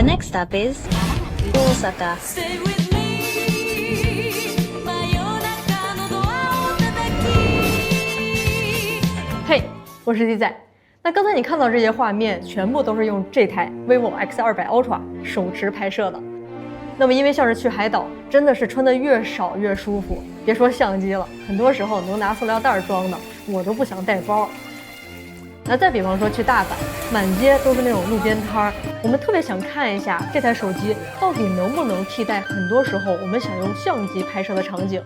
next up is Osaka. 嘿，我是 Z 仔。那刚才你看到这些画面，全部都是用这台 vivo X200 Ultra 手持拍摄的。那么因为像是去海岛，真的是穿得越少越舒服。别说相机了，很多时候能拿塑料袋装的，我都不想带包。那再比方说去大阪，满街都是那种路边摊儿，我们特别想看一下这台手机到底能不能替代很多时候我们想用相机拍摄的场景。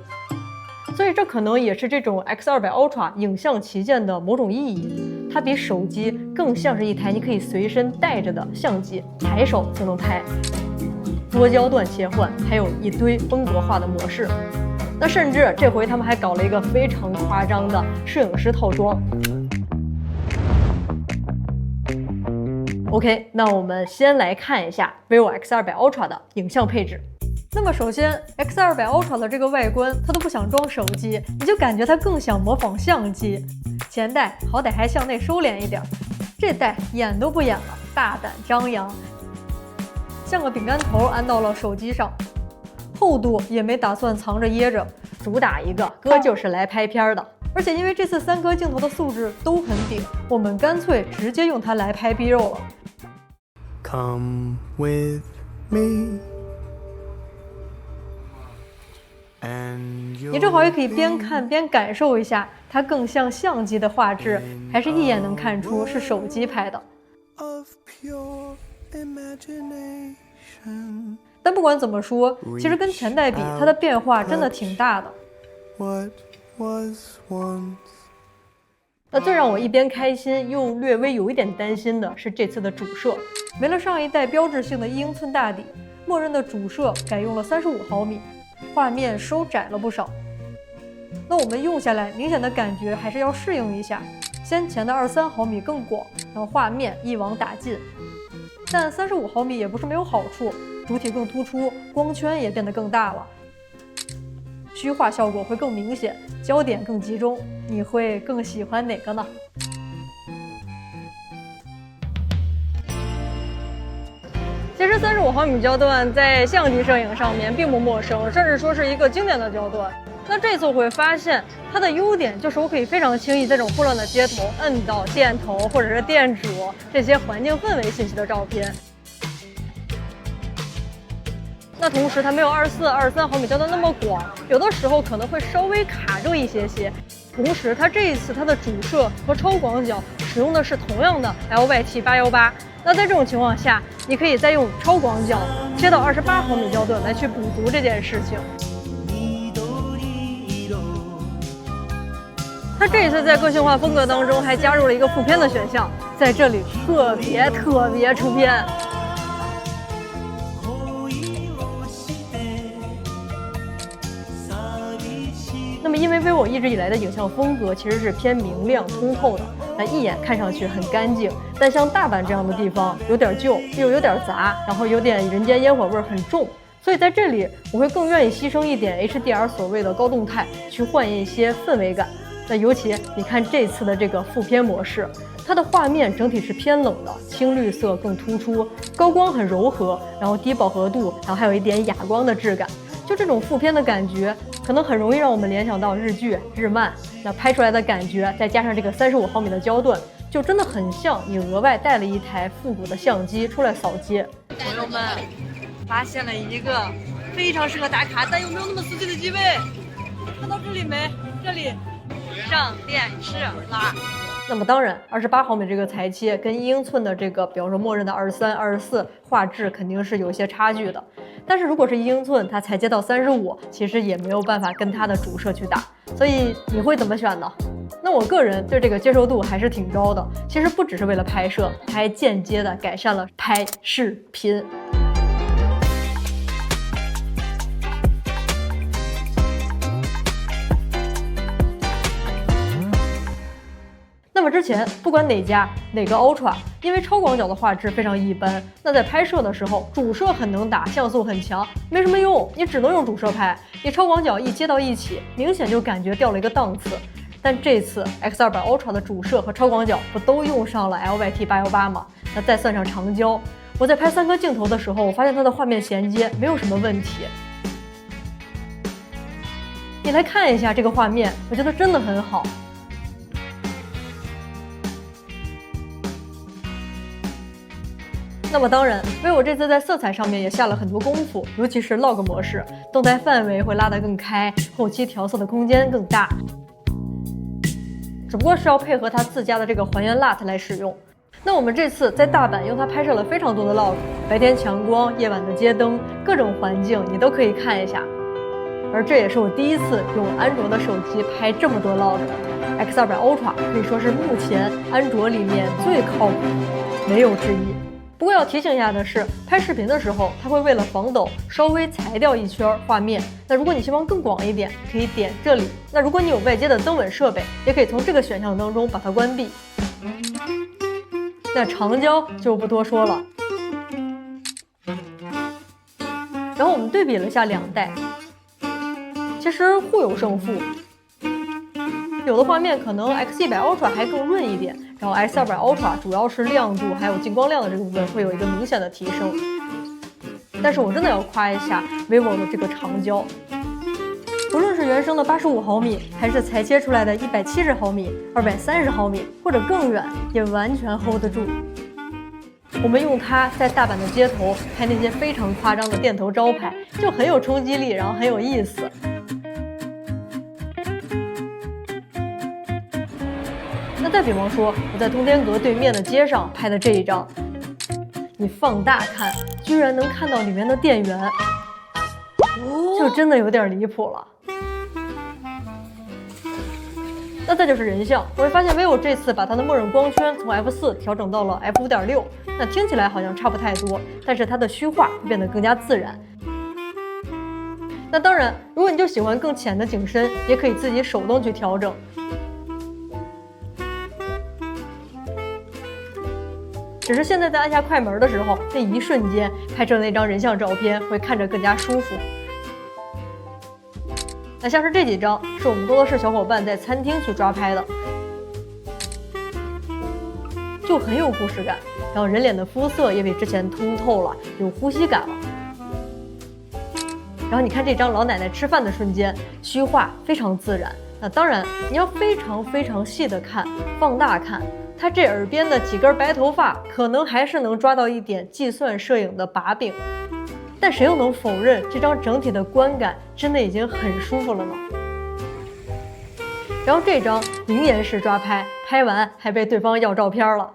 所以这可能也是这种 X200 Ultra 影像旗舰的某种意义，它比手机更像是一台你可以随身带着的相机，抬手就能拍，多焦段切换，还有一堆风格化的模式。那甚至这回他们还搞了一个非常夸张的摄影师套装。OK， 那我们先来看一下 vivo X200 Ultra 的影像配置。那么首先 X200 Ultra 的这个外观，它都不想装手机，你就感觉它更想模仿相机。前代好歹还向内收敛一点，这代演都不演了，大胆张扬，像个饼干头安到了手机上，厚度也没打算藏着掖着，主打一个哥就是来拍片的。而且因为这次3颗镜头的素质都很顶，我们干脆直接用它来拍 B 肉了。Come with me. 你正好也可以边看边感受一下它更像相机的画质，还是一眼能看出是手机拍的。但不管怎么说，其实跟前代比，它的变化真的挺大的。那最让我一边开心又略微有一点担心的是这次的主摄，没了上一代标志性的1英寸大底，默认的主摄改用了35毫米，画面收窄了不少。那我们用下来，明显的感觉还是要适应一下。先前的23毫米更广，然后画面一网打尽。但35毫米也不是没有好处，主体更突出，光圈也变得更大了，虚化效果会更明显，焦点更集中。你会更喜欢哪个呢？其实35毫米焦段在相机摄影上面并不陌生，甚至说是一个经典的焦段。那这次我会发现它的优点就是我可以非常轻易在这种混乱的街头摁到电头或者是电阻这些环境氛围信息的照片。那同时它没有23毫米焦段那么广，有的时候可能会稍微卡住一些。同时它这一次它的主摄和超广角使用的是同样的 LYT818，那在这种情况下，你可以再用超广角切到28毫米焦段来去补足这件事情。它这一次在个性化风格当中还加入了一个副片的选项，在这里特别出片。那么因为 vivo 一直以来的影像风格其实是偏明亮通透的，那一眼看上去很干净，但像大阪这样的地方有点旧又有点杂，然后有点人间烟火味很重，所以在这里我会更愿意牺牲一点 HDR 所谓的高动态，去换一些氛围感。那尤其你看这次的这个副片模式，它的画面整体是偏冷的，青绿色更突出，高光很柔和，然后低饱和度，然后还有一点哑光的质感。就这种副片的感觉，可能很容易让我们联想到日剧、日漫，那拍出来的感觉，再加上这个35毫米的焦段，就真的很像你额外带了一台复古的相机出来扫街。朋友们，发现了一个非常适合打卡但又没有那么刺激的机位，看到这里没？这里上电视啦。那么当然，28毫米这个裁切跟1英寸的这个，比方说默认的23、24画质肯定是有一些差距的。但是如果是1英寸，它裁切到35，其实也没有办法跟它的主摄去打。所以你会怎么选呢？那我个人对这个接受度还是挺高的。其实不只是为了拍摄，它还间接的改善了拍视频。那么之前不管哪家哪个 Ultra， 因为超广角的画质非常一般，那在拍摄的时候主摄很能打，像素很强，没什么用，你只能用主摄拍。你超广角一接到一起，明显就感觉掉了一个档次。但这次 X200 Ultra 的主摄和超广角不都用上了 LYT818 吗？那再算上长焦，我在拍3颗镜头的时候，我发现它的画面衔接没有什么问题。你来看一下这个画面，我觉得真的很好。那么当然，vivo这次在色彩上面也下了很多功夫，尤其是 log 模式，动态范围会拉得更开，后期调色的空间更大。只不过是要配合它自家的这个还原 LUT 来使用。那我们这次在大阪用它拍摄了非常多的 log， 白天强光、夜晚的街灯，各种环境你都可以看一下。而这也是我第一次用安卓的手机拍这么多 log。X200 Ultra 可以说是目前安卓里面最靠谱，没有之一。不过要提醒一下的是，拍视频的时候，它会为了防抖稍微裁掉一圈画面。那如果你希望更广一点，可以点这里。那如果你有外接的增稳设备，也可以从这个选项当中把它关闭。那长焦就不多说了。然后我们对比了一下2代，其实互有胜负。有的画面可能 X100 Ultra 还更润一点，然后 X200 Ultra 主要是亮度还有进光量的这个部分会有一个明显的提升。但是我真的要夸一下 vivo 的这个长焦，无论是原生的85毫米，还是裁切出来的170毫米、230毫米，或者更远，也完全 hold 得住。我们用它在大阪的街头拍那些非常夸张的店头招牌，就很有冲击力，然后很有意思。那再比方说，我在通天阁对面的街上拍的这一张，你放大看，居然能看到里面的电源，就真的有点离谱了。那再就是人像，我会发现 vivo 这次把它的默认光圈从 F4 调整到了 F5.6，那听起来好像差不太多，但是它的虚化会变得更加自然。那当然，如果你就喜欢更浅的景深，也可以自己手动去调整。只是现在在按下快门的时候，那一瞬间拍摄那张人像照片会看着更加舒服。那像是这几张是我们工作室小伙伴在餐厅去抓拍的，就很有故事感，然后人脸的肤色也比之前通透了，有呼吸感了。然后你看这张老奶奶吃饭的瞬间，虚化非常自然。那当然你要非常细的看，放大看，她这耳边的几根白头发可能还是能抓到一点计算摄影的把柄，但谁又能否认这张整体的观感真的已经很舒服了呢？然后这张灵岩式抓拍，拍完还被对方要照片了。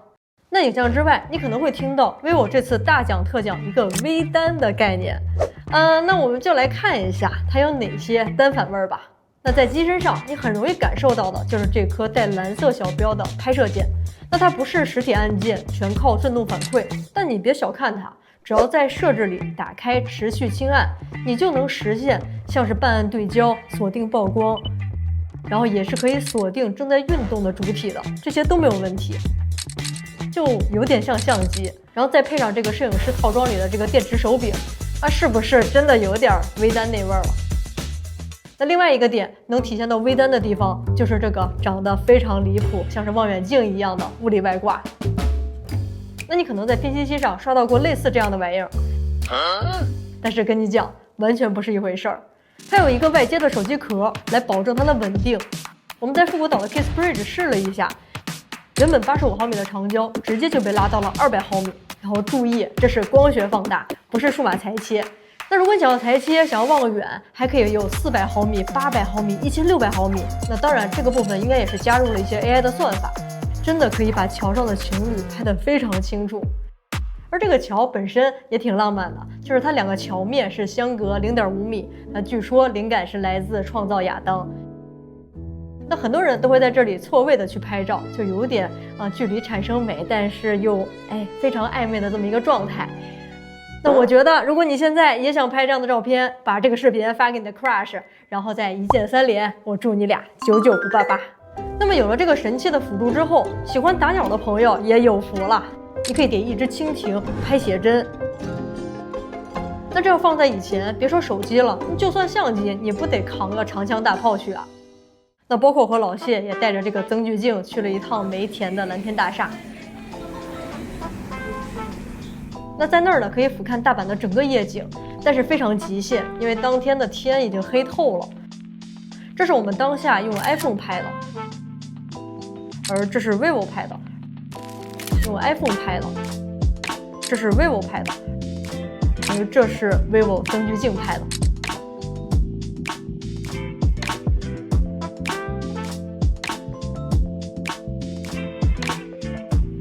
那影像之外，你可能会听到 vivo 这次大讲特讲一个微单的概念。那我们就来看一下它有哪些单反味儿吧。那在机身上，你很容易感受到的就是这颗带蓝色小标的拍摄键。那它不是实体按键，全靠震动反馈，但你别小看它。只要在设置里打开持续轻按，你就能实现像是半按对焦、锁定曝光，然后也是可以锁定正在运动的主体的，这些都没有问题，就有点像相机。然后再配上这个摄影师套装里的这个电池手柄，是不是真的有点微单那味儿了？那另外一个点能体现到微单的地方，就是这个长得非常离谱，像是望远镜一样的物理外挂。那你可能在 P77 上刷到过类似这样的玩意儿，但是跟你讲，完全不是一回事儿。它有一个外接的手机壳来保证它的稳定。我们在复古岛的 Kiss Bridge 试了一下，原本85毫米的长焦直接就被拉到了200毫米。然后注意，这是光学放大，不是数码裁切。那如果你想要裁切，想要望远，还可以有400毫米、800毫米、1600毫米。那当然，这个部分应该也是加入了一些 AI 的算法。真的可以把桥上的情侣拍得非常清楚，而这个桥本身也挺浪漫的，就是它2个桥面是相隔0.5米。那据说灵感是来自创造亚当。那很多人都会在这里错位的去拍照，就有点距离产生美，但是又非常暧昧的这么一个状态。那我觉得，如果你现在也想拍这样的照片，把这个视频发给你的 crush， 然后再一键3连，我祝你俩久久不爸爸。那么有了这个神器的辅助之后，喜欢打鸟的朋友也有福了。你可以点一支蜻蜓拍写真。那这要放在以前，别说手机了，就算相机，你不得扛个长枪大炮去啊？那包括我和老谢也带着这个增距镜去了一趟梅田的蓝天大厦。那在那儿呢，可以俯瞰大阪的整个夜景，但是非常极限，因为当天的天已经黑透了。这是我们当下用 iPhone 拍的，而这是 vivo 拍的，用 iPhone 拍的，这是 vivo 拍的，而这是 vivo 增距镜拍的。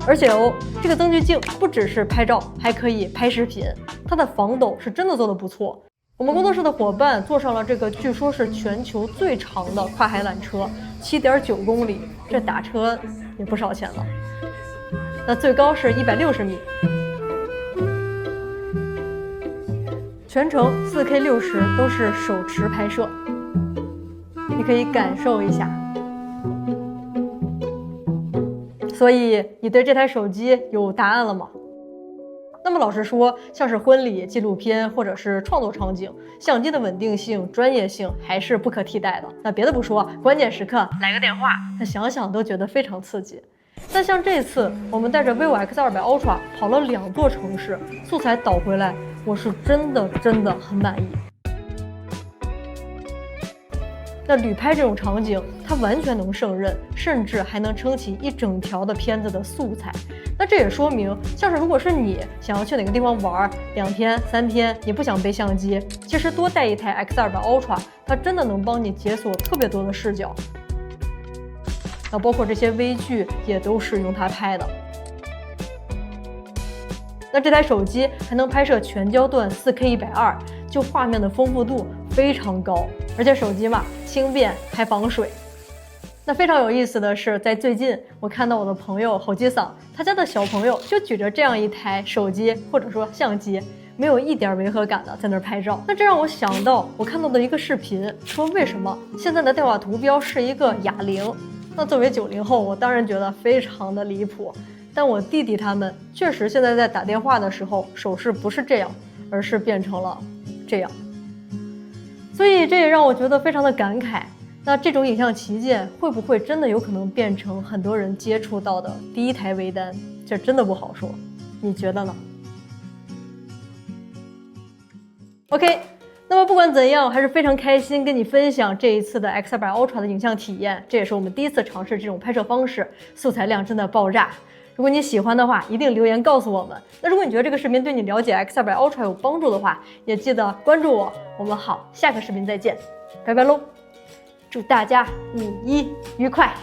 而且哦，这个增距镜不只是拍照，还可以拍视频，它的防抖是真的做得不错。我们工作室的伙伴坐上了这个据说是全球最长的跨海缆车，7.9公里，这打车也不少钱了。那最高是160米，全程4K 60都是手持拍摄，你可以感受一下。所以你对这台手机有答案了吗？那么老实说，像是婚礼、纪录片或者是创作场景，相机的稳定性、专业性还是不可替代的。那别的不说，关键时刻来个电话，他想想都觉得非常刺激。但像这次我们带着 vivo X200 Ultra 跑了2座城市，素材导回来，我是真的很满意。那旅拍这种场景，它完全能胜任，甚至还能撑起一整条的片子的素材。那这也说明，像是如果是你想要去哪个地方玩，2天3天，你不想背相机，其实多带一台 X200 Ultra， 它真的能帮你解锁特别多的视角。那包括这些微距也都是用它拍的。那这台手机还能拍摄全焦段 4K120， 就画面的丰富度非常高，而且手机嘛轻便还防水。那非常有意思的是，在最近我看到我的朋友吼基桑，他家的小朋友就举着这样一台手机或者说相机，没有一点违和感的在那儿拍照。那这让我想到我看到的一个视频，说为什么现在的电话图标是一个哑铃？那作为90后，我当然觉得非常的离谱。但我弟弟他们确实现在在打电话的时候，手势不是这样，而是变成了这样。所以这也让我觉得非常的感慨。那这种影像旗舰会不会真的有可能变成很多人接触到的第一台微单？这真的不好说，你觉得呢 ？OK， 那么不管怎样，还是非常开心跟你分享这一次的 X200 Ultra 的影像体验。这也是我们第一次尝试这种拍摄方式，素材量真的爆炸。如果你喜欢的话，一定留言告诉我们。那如果你觉得这个视频对你了解 X200 Ultra 有帮助的话，也记得关注我。我们好，下个视频再见，拜拜喽！祝大家5·1愉快！